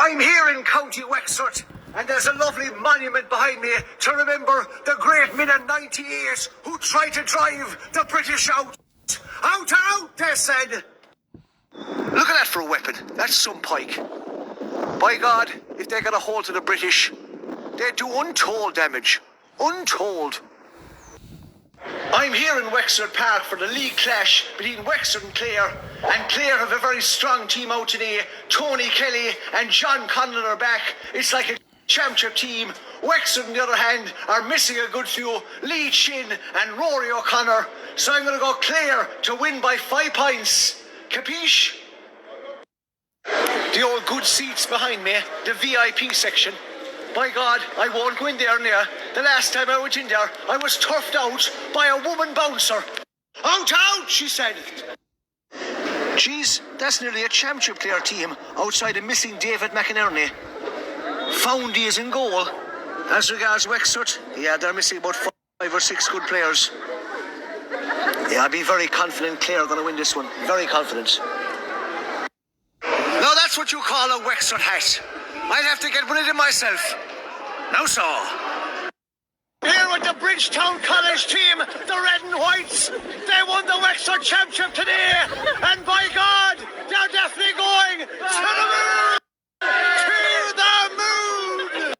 I'm here in County Wexford, and there's a lovely monument behind me to remember the great men in '98 who tried to drive the British out. Out, out, they said. Look at that for a weapon. That's some pike. By God, if they got a hold of the British, they'd do untold damage. Untold. I'm here in Wexford Park for the league clash between Wexford and Clare. And Clare have a very strong team out today. Tony Kelly and John Conlon are back. It's like a championship team. Wexford, on the other hand, are missing a good few. Lee Chin and Rory O'Connor. So I'm going to go Clare to win by 5 points. Capiche? The old good seats behind me, the VIP section. By God, I won't go in there now. The last time I went in there, I was turfed out by a woman bouncer. Out, out, she said. Jeez, that's nearly a championship Clare team outside of missing David McInerney. Foundy is in goal. As regards Wexford, yeah, they're missing about 5 or 6 good players. Yeah, I'd be very confident Clare are going to win this one. Very confident. Now that's what you call a Wexford hat. I'd have to get one of them myself. Now so. Here with the Bridgetown College team, the Red and Whites. They won the Wexford Championship today. And by God, they're definitely going to the moon! To the moon!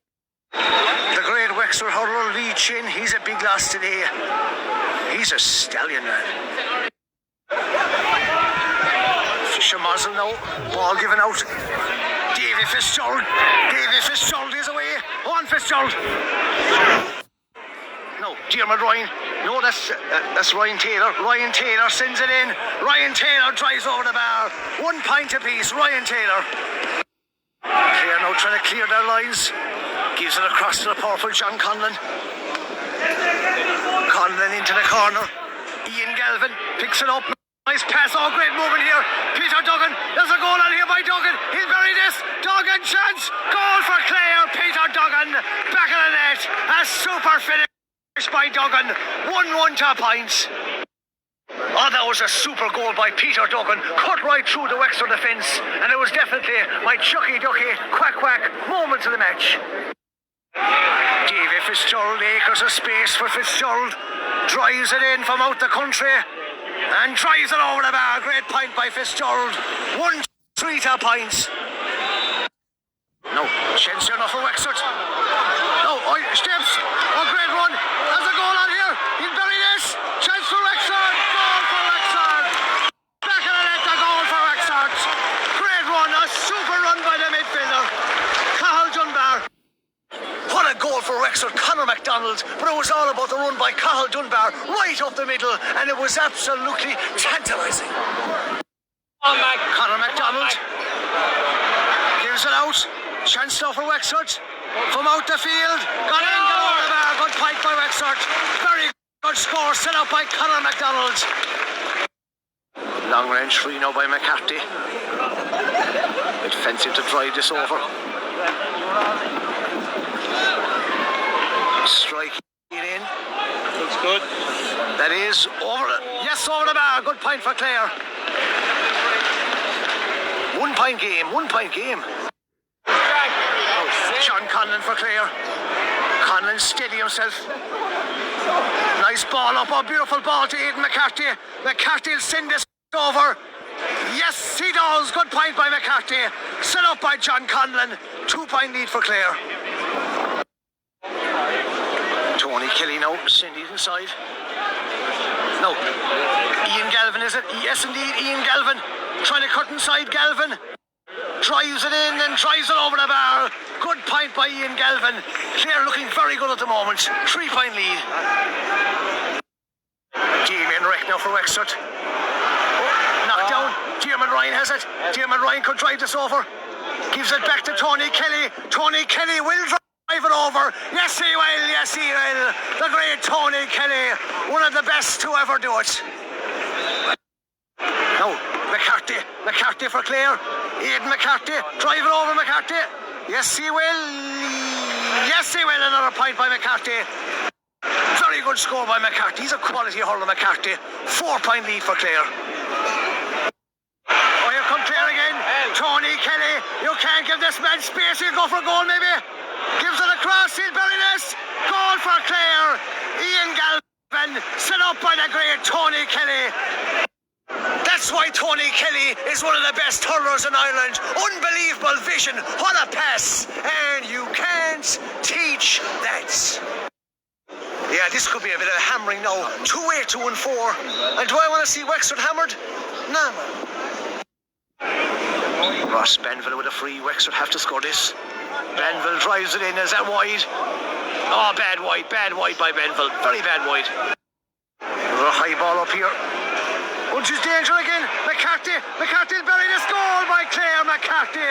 The great Wexford hurler Lee Chin, he's a big loss today. He's a stallion, man. Fisher muzzle now, ball given out. Davy Fitzgerald is away. On Fitzgerald. No, Diarmuid Ryan. No, that's Ryan Taylor. Ryan Taylor sends it in. Ryan Taylor drives over the bar. 1 point apiece. Ryan Taylor. Clare now trying to clear their lines. Gives it across to the powerful John Conlon. Conlon into the corner. Ian Galvin picks it up. Nice pass, oh great movement here. Peter Duggan, there's a goal on here by Duggan. He'll bury this. Duggan chance. Goal for Clare. Peter Duggan back of the net. A super finish by Duggan. 1-1 to points. Oh, that was a super goal by Peter Duggan. Cut right through the Wexford defence. And it was definitely my Chucky Ducky quack quack moment of the match. Davy Fitzgerald, acres of space for Fitzgerald. Drives it in from out the country. And drives it over the bar. Great point by Fitzgerald. 1-3 to points. No, chance here enough for Wexford. No, steps. Oh, great run. There's a goal on here. He'll bury this. Chance for Wexford. Goal for Wexford. Back of the net, a goal for Wexford. Great run. A super run by the midfielder. Cathal Dunbar. What a goal for Wexford, Conor MacDonald, but it was all about the run by Cathal Dunbar, right up the middle, and it was absolutely tantalising. Conor MacDonald gives it out, chance now for Wexford, from out the field, got in, got over the bar, good point by Wexford, very good score, set up by Conor MacDonald. Long range free now by McCarthy. Bit fancy to drive this over. Striking it in. Looks good. That is over. Yes, over the bar. Good point for Clare. 1 point game. 1 point game. John Conlon for Clare. Conlon steady himself. Nice ball up. A beautiful ball to Aidan McCarthy. McCarthy will send this over. Yes, he does. Good point by McCarthy. Set up by John Conlon. 2 point lead for Clare. Tony Kelly now, send it inside. No. Ian Galvin, is it? Yes, indeed, Ian Galvin. Trying to cut inside Galvin. Drives it in and drives it over the bar. Good point by Ian Galvin. Clare looking very good at the moment. 3 point lead. Damien Wreck now for Wexford. Knocked down. Diarmuid Ryan has it. Diarmuid Ryan could drive this over. Gives it back to Tony Kelly. Tony Kelly will drive it over. Yes, he will. Yes, he will. The great Tony Kelly. One of the best to ever do it. No, McCarthy. McCarthy for Clare. Aidan McCarthy. Drive it over McCarthy. Yes, he will. Yes, he will. Another point by McCarthy. Very good score by McCarthy. He's a quality hurler, McCarthy. 4 point lead for Clare. Oh, here come Clare again. Tony Kelly. You can't give this man space. He'll go for a goal maybe. Gives it across. He'll bury this. Goal for Clare. Ian Galvin set up by the great Tony Kelly. That's why Tony Kelly is one of the best hurlers in Ireland. Unbelievable vision. What a pass. And you can't teach that. Yeah, this could be a bit of a hammering now. 2-8, 2-4. And do I want to see Wexford hammered? No, man. Ross Benville with a free. Wexford have to score this. Benville drives it in. Is that wide? Oh, bad wide by Benville. Very bad wide. There's a high ball up here. Which is danger again. McCarthy will bury this goal by Clare. McCarthy.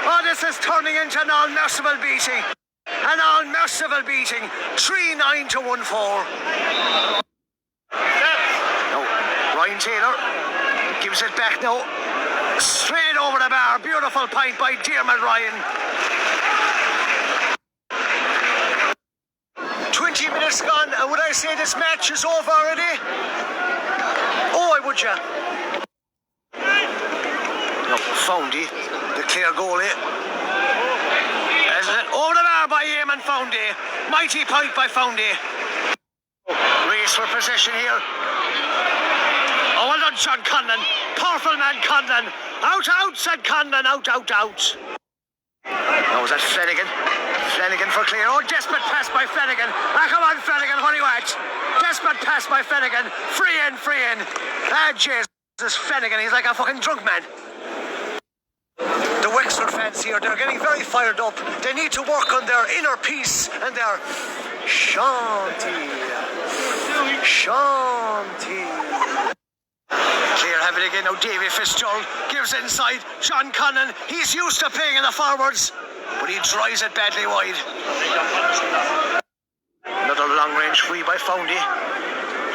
Oh, this is turning into an unmerciful beating. An unmerciful beating. 3-9 to 1-4. No, Ryan Taylor gives it back now. Straight over the bar. Beautiful point by Diarmuid Ryan. 20 minutes gone, and would I say this match is over already? Oh, I would, yeah. No, Foundy, the clear goalie. Over the bar by Eamon Foundy. Mighty point by Foundy. Race for possession here. Oh, well done, Sean Conlon. Powerful man, Conlon. Out, said Conlon. Out. Now was that Flanagan? Flanagan for Clare. Oh, desperate pass by Flanagan. Ah, come on, Flanagan, what are you at? Desperate pass by Flanagan. Free in. Ah, Jesus, Flanagan, he's like a fucking drunk man. The Wexford fans here, they're getting very fired up. They need to work on their inner peace and their shanty. Clare have it again now. Davy Fitzgerald gives it inside. Sean Conlon, he's used to playing in the forwards, but he drives it badly wide. Another long range free by Foundy.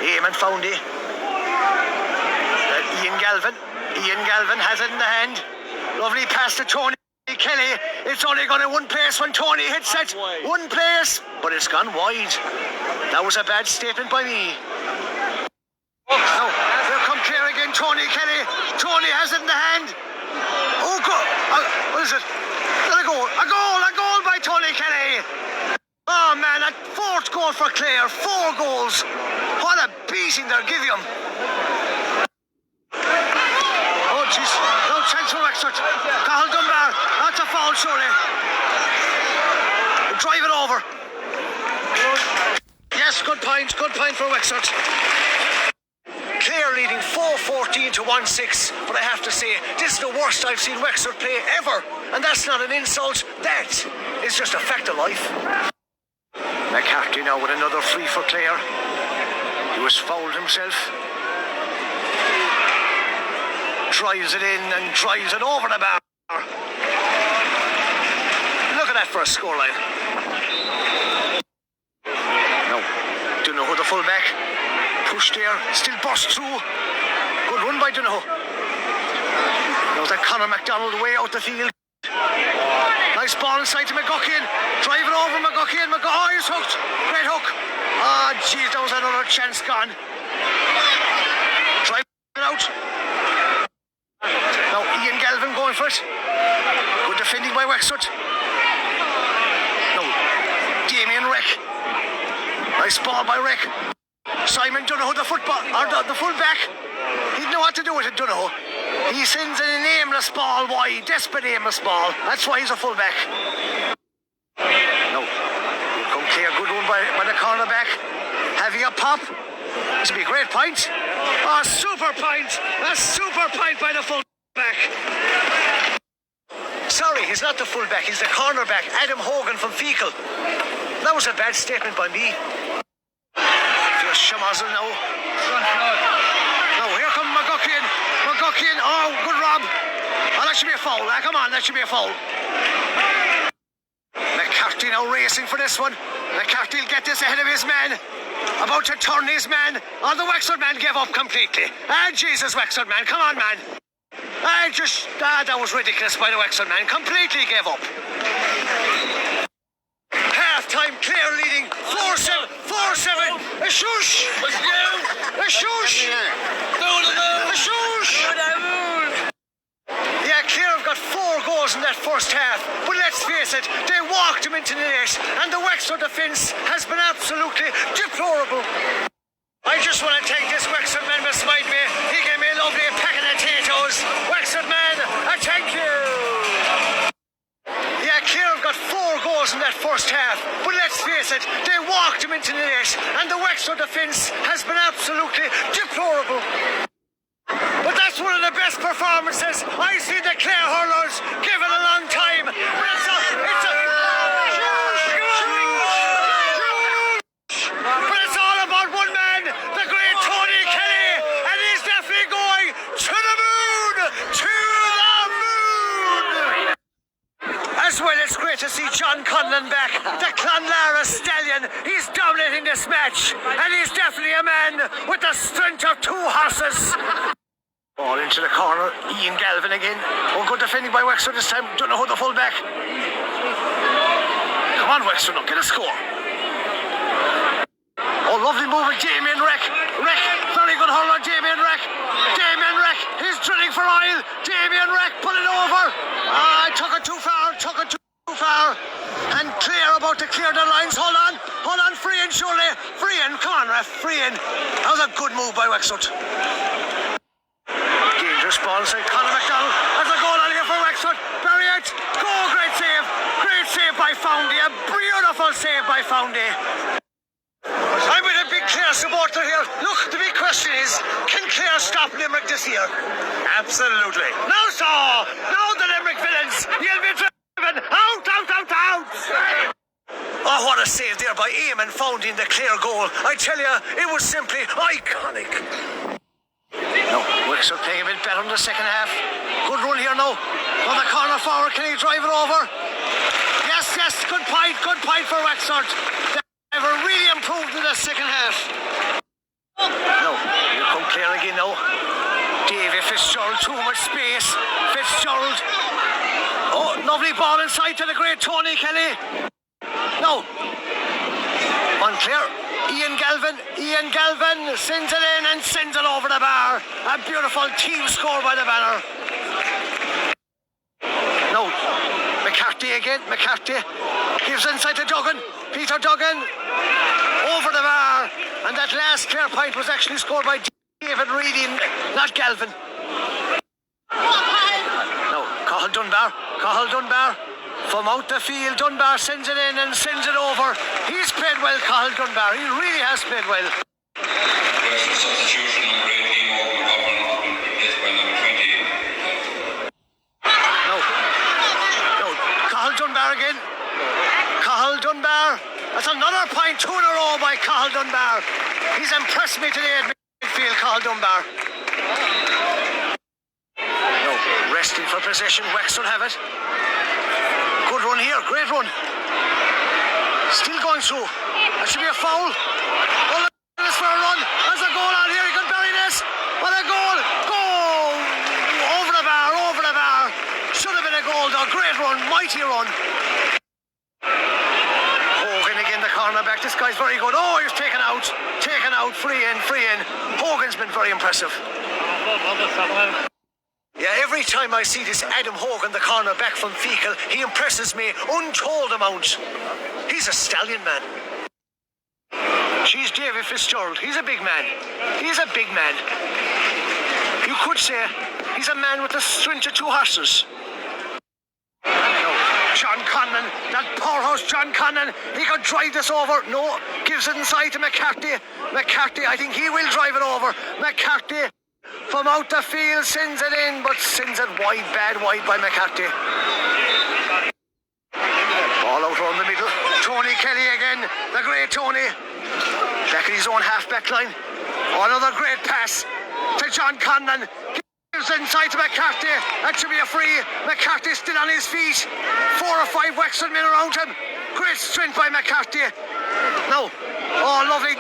Eamon Foundy. Ian Galvin has it in the hand. Lovely pass to Tony Kelly. It's only gone in one place when Tony hits it. One place, but it's gone wide. That was a bad statement by me. Now, here come Clare again. Tony Kelly. Tony has it in the hand. Oh, God. What is it? A goal by Tony Kelly. Oh, man, that fourth goal for Clare. 4 goals. What a beating they're giving him. Oh, jeez. No chance for Wexford. Cathal Dunbar. That's a foul, surely. Drive it over. Yes, good point for Wexford. Clare leading 4-14 to 1-6, but I have to say, this is the worst I've seen Wexford play ever, and that's not an insult, that is just a fact of life. McCarthy now with another free for Clare. He was fouled himself. Drives it in and drives it over the bar. Look at that for a scoreline. No, Donoghue the fullback. Push there, still burst through. Good run by Donoghue. Now that Conor MacDonald way out the field. Nice ball inside to McGuckin. Drive it over McGuckin. Oh, he's hooked. Great hook. Ah, jeez, that was another chance gone. Drive it out. Now Ian Galvin going for it. Good defending by Wexford. No, Damien Reck. Nice ball by Reck. Simon Donoghue, the fullback. He didn't know what to do with it, Donoghue. He sends an aimless ball wide, desperate aimless ball. That's why he's a fullback. No, here come Clare, good one by the cornerback. Having a pop. This will be a great point. Oh, super point. A super point by the fullback. Sorry, he's not the fullback, he's the cornerback, Adam Hogan from Fecal. That was a bad statement by me. Shamazel now. Now here come McGuckin. Oh, good rob. Oh, that should be a foul. Come on, that should be a foul. McCarthy now racing for this one. McCarthy will get this ahead of his man. About to turn his man. Oh, the Wexford man gave up completely. Jesus, Wexford man, come on, man. That was ridiculous by the Wexford man. Completely gave up. Half-time, Clare leading 4-7. A shoosh! A shoosh! A shoosh! Yeah, Clare have got 4 goals goals in that first half, but let's face it, they walked him into the net, and the Wexford defence has been absolutely deplorable. I just want to thank this Wexford man beside me. He gave me a lovely pack of potatoes. Wexford man, I thank you. Yeah, Clare got 4 goals in that first half, but let's face it, they walked him into the net, and the Wexford defence has been absolutely deplorable. But that's one of the best performances I've seen the Clare hurlers give in a long time. But it's all about one man, the great Tony Kelly, and he's definitely going to the moon! To the moon! As well, it's great to see John Conlon back, the Clonlara stallion. He's dominating this match, and he's definitely a man with the strength of 2 horses. Ball into the corner, Ian Galvin again. Oh, good defending by Wexford this time. Don't know who the full back. Come on, Wexford, now get a score. Oh, lovely movement, Damien Reck. Very good hurler, Damien Reck. He's drilling for oil. Damien Reck, pull it over. I took it too far. And Clare about to clear the lines. Hold on, free in surely. Free in, come on, ref, free in. That was a good move by Wexford. Dangerous ball inside Conor McDonald. There's a goal on here for Wexford. Bury it. Go, great save by Foundy. A beautiful save by Foundy. I'm with a big Clare supporter here. Look, the big question is, can Clare stop Limerick this year? Absolutely. Now the Limerick villains, you'll be driven out. Oh, what a save there by Eamon Foundy in the Clare goal. I tell you, it was simply iconic. No, Wexford playing a bit better in the second half. Good run here now. On the corner forward, can he drive it over? Yes, good point for Wexford. They've really improved in the second half. No, here come Clare again now. Davy Fitzgerald, too much space. Fitzgerald. Oh, lovely ball inside to the great Tony Kelly. No. On Clare. Ian Galvin sends it in and sends it over the bar. A beautiful team score by the banner. No. McCarthy again. Gives inside to Duggan. Peter Duggan. Over the bar. And that last Clare point was actually scored by David Reedy, not Galvin. No. Cathal Dunbar. From out the field, Dunbar sends it in and sends it over. He's played well, Cathal Dunbar. He really has played well. Substitution number 18, Morgan Coffin, replaced by number 20. No. Cathal Dunbar again. Cathal Dunbar. That's another point, 2 in a row by Cathal Dunbar. He's impressed me today at midfield, Cathal Dunbar. No. Resting for possession. Wexford have it. Good run here, great run. Still going through. That should be a foul. Oh, look at this for a run. There's a goal out here. He can bury this. What a goal. Goal. Over the bar. Should have been a goal though. Great run, mighty run. Hogan again, the cornerback. This guy's very good. Oh, he's taken out. Free in. Hogan's been very impressive. Yeah, every time I see this Adam Hogan, the corner back from Fecal, he impresses me untold amount. He's a stallion, man. She's Davy Fitzgerald. He's a big man. You could say he's a man with the strength of 2 horses. John Conlon, that powerhouse John Conlon, he could drive this over. No, gives it inside to McCarthy. I think he will drive it over. McCarthy. From out the field, sends it in, but sends it wide by McCarthy. Ball out around the middle. Tony Kelly again, the great Tony. Back in his own half-back line. Another great pass to John Conlon. Gives it inside to McCarthy. That should be a free. McCarthy still on his feet. 4 or 5 Wexford men around him. Great strength by McCarthy. Now, oh, lovely.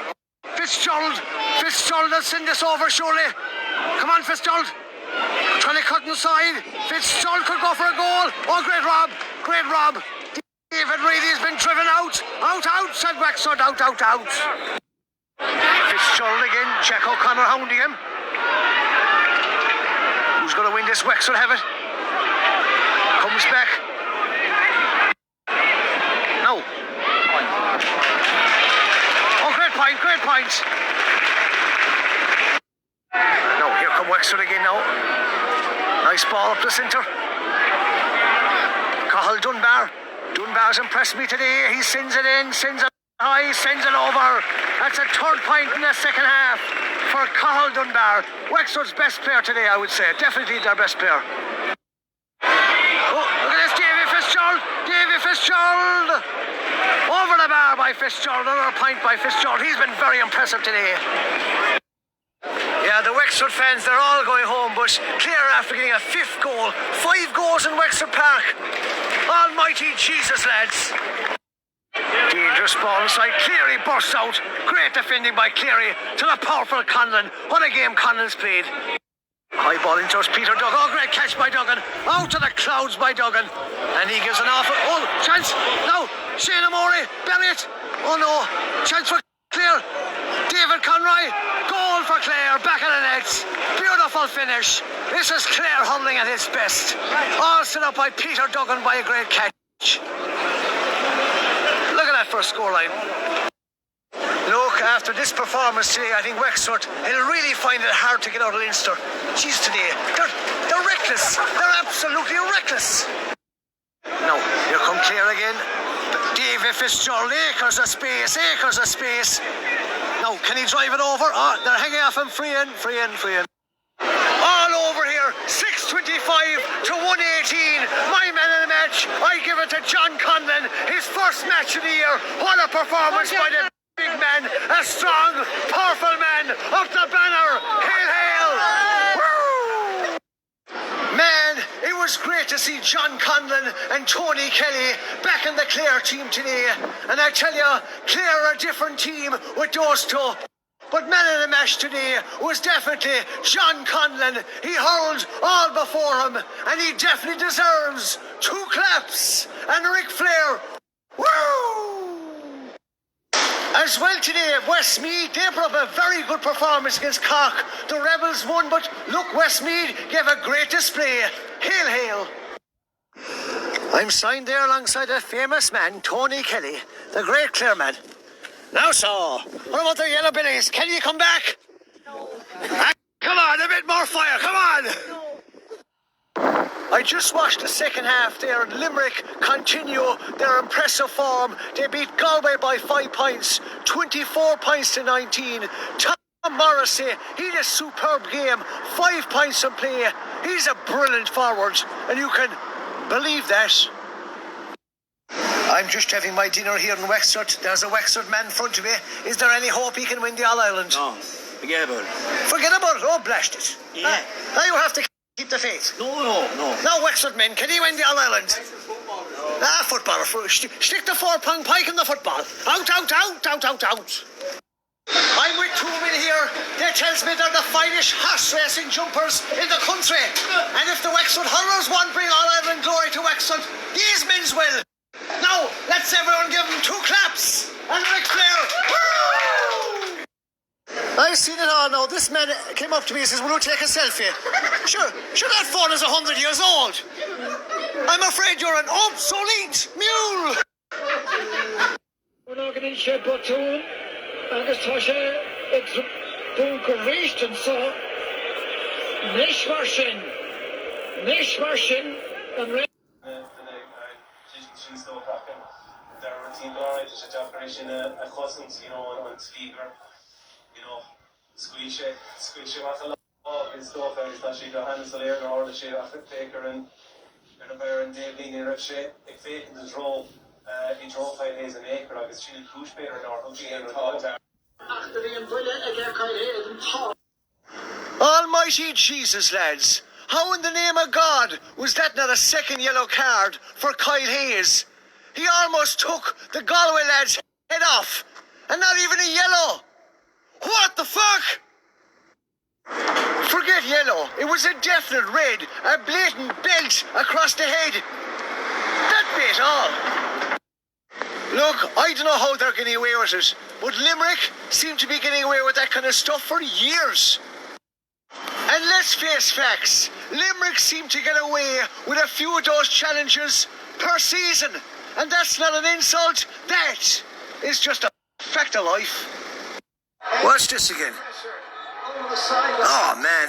Fitzgerald will send this over surely. Come on, Fitzgerald. Trying to cut inside. Fitzgerald could go for a goal. Oh, great Rob. David Reedy has been driven out, said Wexford, out. Fitzgerald again, Jack O'Connor hounding him. Who's going to win this? Wexford have it. Come comes back. No. Oh, great point, great point. No, here come Wexford again now. Nice ball up the centre. Cahill Dunbar. Dunbar's impressed me today. He sends it in, sends it high, sends it over. That's a third point in the second half for Cahill Dunbar. Wexford's best player today, I would say. Definitely their best player. Oh, look at this, Davy Fitzgerald. Davy Fitzgerald. Over the bar by Fitzgerald. Another point by Fitzgerald. He's been very impressive today. Yeah, the Wexford fans, they're all going home, but Clare after getting a fifth goal. 5 goals in Wexford Park. Almighty Jesus, lads. Dangerous ball inside. Cleary bursts out. Great defending by Cleary to the powerful Conlon. What a game Conlon's played. High ball into us, Peter Duggan. Oh, great catch by Duggan. Out to the clouds by Duggan. And he gives an awful... Oh, chance. No. Shane Amore. Bury it. Oh, no. Chance for Clare. David Conroy. Goal for Clare. Back in the nets. Beautiful finish. This is Clare Hurling at its best. All set up by Peter Duggan by a great catch. Look at that first scoreline. Look, after this performance today, I think Wexford will really find it hard to get out of Leinster. Jeez, today, they're reckless. They're absolutely reckless. Now, here come Clare again. Davy Fitzgerald, acres of space, acres of space. Now, can he drive it over? Oh, they're hanging off him. Free in. All over here. 6:25 to 1:18. My man of the match. I give it to John Conlon. His first match of the year. What a performance by the big man. A strong, powerful man. Up the banner. Hail, hail. Woo! Man, it was great to see John Conlon and Tony Kelly back in the Clare team today. And I tell you, Clare are a different team with those two. But man of the match today was definitely John Conlon. He hurled all before him, and he definitely deserves 2 claps. And Ric Flair, woo! As well today, Westmeath, they put up a very good performance against Cork. The Rebels won, but look, Westmeath gave a great display. Hail, hail. I'm signed there alongside a famous man, Tony Kelly, the great Clare man. Now, so, what about the yellow billies? Can you come back? No. Come on, a bit more fire, come on! No. I just watched the second half there, and Limerick continue their impressive form. They beat Galway by 5 points, 24 points to 19. Tom Morrissey, he had a superb game, 5 points in play. He's a brilliant forward, and you can believe that. I'm just having my dinner here in Wexford. There's a Wexford man in front of me. Is there any hope he can win the All-Ireland? No, forget about it. Forget about it? Oh, blast it. Yeah. Now you have to keep the faith. No. Now, Wexford men, can he win the All-Ireland? Footballer. Stick the 4-pound pike in the football. Out. I'm with 2 men here. They tells me they're the finest horse racing jumpers in the country. And if the Wexford Hurlers want to bring All-Ireland glory to Wexford, these men's will. Now, let's everyone give them 2 claps. And Ric Flair. Woo! I've seen it all now. This man came up to me and says, will you take a selfie? Sure, that phone is 100 years old. I'm afraid you're an obsolete mule. We're not going to shed but two. Agus tá sé ag dún go réistin so Nish mar sin an ré she's still cracking their routine alright, it's a generation a cousins, on speaker, squeeze it with a lot of stuff and that she got hands there or the shit off it take her and a bear and Dave Lean if she if faking the draw he drove 5 days an acre I guess she did push better nor hooking in with all that. Almighty Jesus, lads. How in the name of God was that not a second yellow card for Kyle Hayes? He almost took the Galway lad's head off. And not even a yellow. What the fuck? Forget yellow. It was a definite red. A blatant belt across the head. That bit all. Look, I don't know how they're getting away with it, but Limerick seem to be getting away with that kind of stuff for years. And let's face facts, Limerick seem to get away with a few of those challenges per season. And that's not an insult. That is just a fact of life. Watch this again. Oh, man.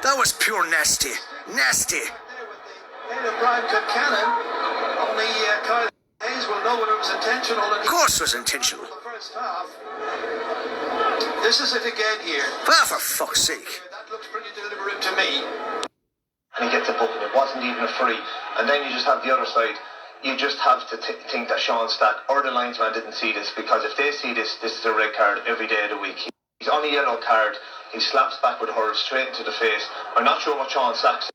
That was pure nasty. Nasty. Brian Concannon, only Kyle Hayes will know whether it was intentional. Of course it was intentional. The first half. This is it again here. Ah, for fuck's sake. That looks pretty deliberate to me. And he gets a booking. It wasn't even a free. And then you just have the other side. You just have to think that Sean Stack or the linesman didn't see this, because if they see this, this is a red card every day of the week. He's on a yellow card. He slaps back with her straight into the face. I'm not sure what Sean Stack's